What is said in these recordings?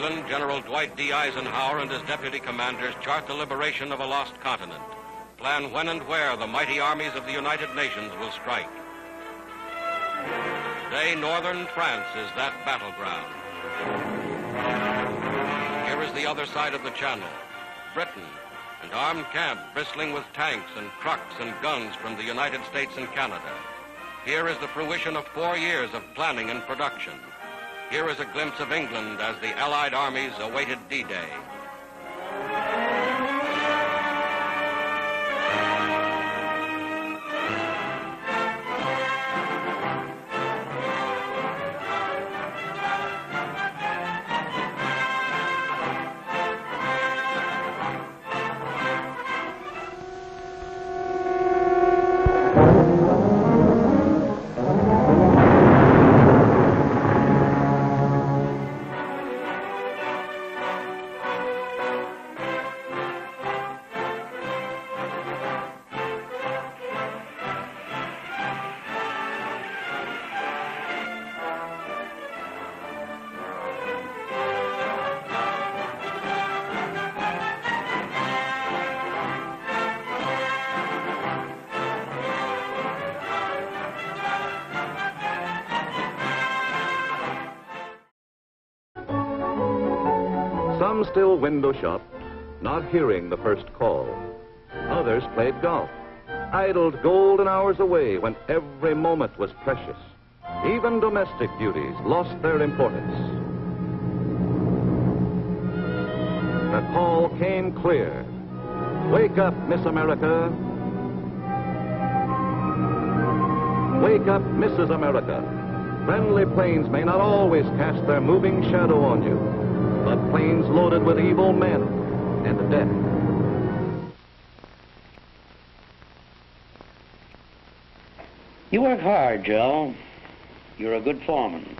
England, General Dwight D. Eisenhower and his deputy commanders chart the liberation of a lost continent, plan when and where the mighty armies of the United Nations will strike. Today, northern France is that battleground. Here is the other side of the Channel, Britain, an armed camp bristling with tanks and trucks and guns from the United States and Canada. Here is the fruition of 4 years of planning and production. Here is a glimpse of England as the Allied armies awaited D-Day. Some still window shopped, not hearing the first call. Others played golf, idled golden hours away when every moment was precious. Even domestic duties lost their importance. The call came clear. Wake up, Miss America. Wake up, Mrs. America. Friendly planes may not always cast their moving shadow on you, but planes loaded with evil men and death. You work hard, Joe. You're a good foreman.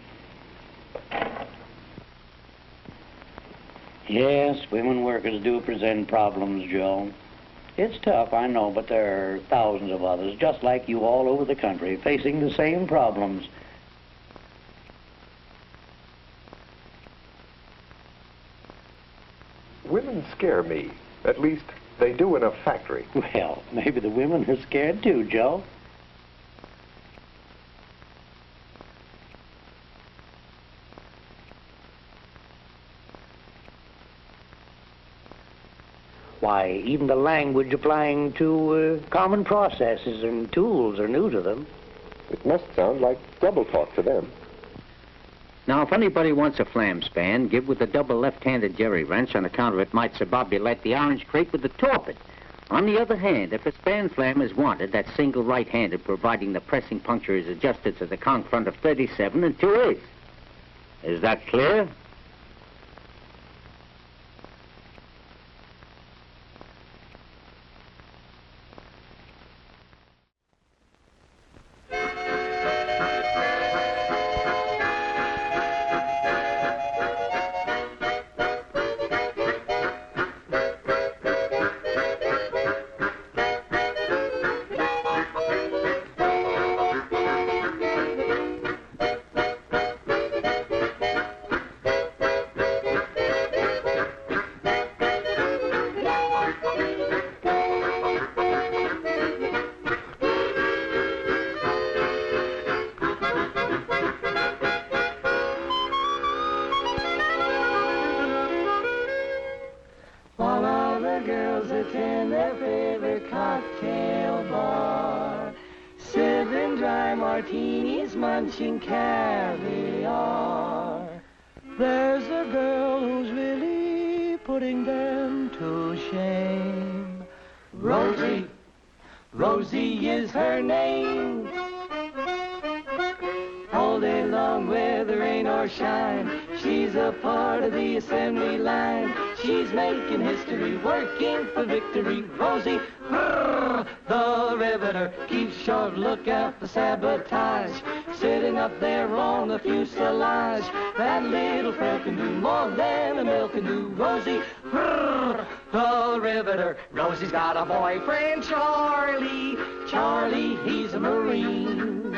Yes, women workers do present problems, Joe. It's tough, I know, but there are thousands of others just like you all over the country facing the same problems. Women scare me. At least, they do in a factory. Well, maybe the women are scared too, Joe. Why, even the language applying to common processes and tools are new to them. It must sound like double talk to them. Now, if anybody wants a flam span, give with a double left-handed jerry wrench. On account of it might subbobulate the orange crate with the torpid. On the other hand, if a span flam is wanted, that's single right-handed, providing the pressing puncture is adjusted to the conch front of 37 and 2/8. Is that clear? In their favorite cocktail bar, sipping dry martinis, munching caviar. There's a girl who's really putting them to shame. Rosie, Rosie is her name. All day long, whether rain or shine, she's a part of the assembly line. She's making history, working for victory. Rosie, brrr, the riveter, keeps short lookout for sabotage. Sitting up there on the fuselage, that little frail can do more than a mill can do. Rosie, brrr, the riveter. Rosie's got a boyfriend, Charlie. Charlie, he's a Marine.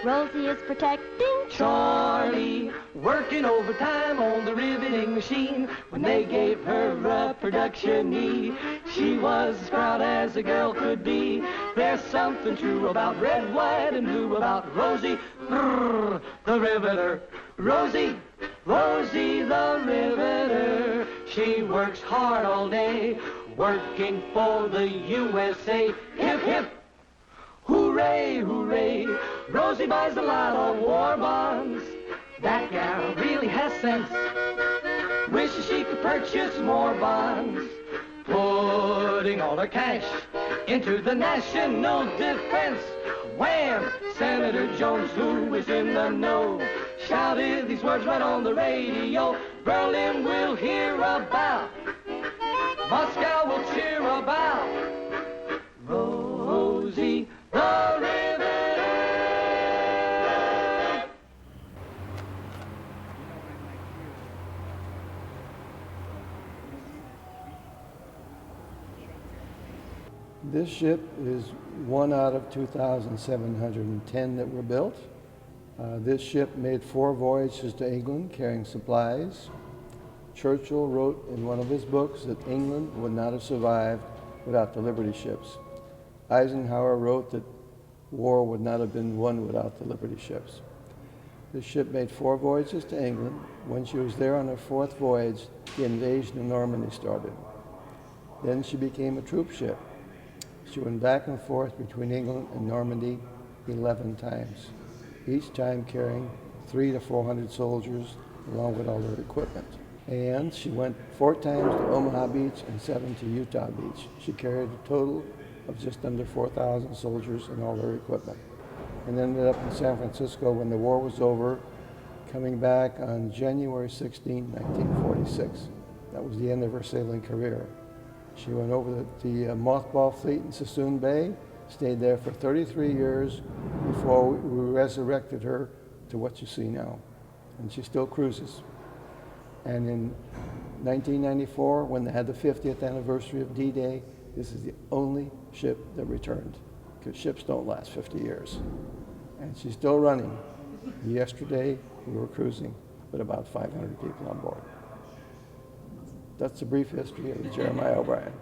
Rosie is protecting Charlie, working overtime on the riveting machine. When they gave her a production knee, she was as proud as a girl could be. There's something true about red, white, and blue about Rosie, the riveter. Rosie, Rosie the riveter. She works hard all day, working for the USA. Hip, hip, hooray, hooray. Rosie buys a lot of war bonds. That gal really has sense. Wishes she could purchase more bonds. Putting all her cash into the national defense. Wham! Senator Jones, who is in the know, shouted these words right on the radio. Berlin will hear about, Moscow will cheer about Rosie the Riveter. This ship is one out of 2,710 that were built. This ship made 4 voyages to England carrying supplies. Churchill wrote in one of his books that England would not have survived without the Liberty ships. Eisenhower wrote that war would not have been won without the Liberty ships. This ship made 4 voyages to England. When she was there on her 4th voyage, the invasion of Normandy started. Then she became a troop ship. She went back and forth between England and Normandy 11 times, each time carrying 300 to 400 soldiers along with all their equipment. And she went 4 times to Omaha Beach and 7 to Utah Beach. She carried a total of just under 4,000 soldiers and all their equipment. And ended up in San Francisco when the war was over, coming back on January 16, 1946. That was the end of her sailing career. She went over the mothball fleet in Sassoon Bay, stayed there for 33 years before we resurrected her to what you see now. And she still cruises. And in 1994, when they had the 50th anniversary of D-Day, this is the only ship that returned, because ships don't last 50 years. And she's still running. Yesterday, we were cruising with about 500 people on board. That's a brief history of the Jeremiah O'Brien.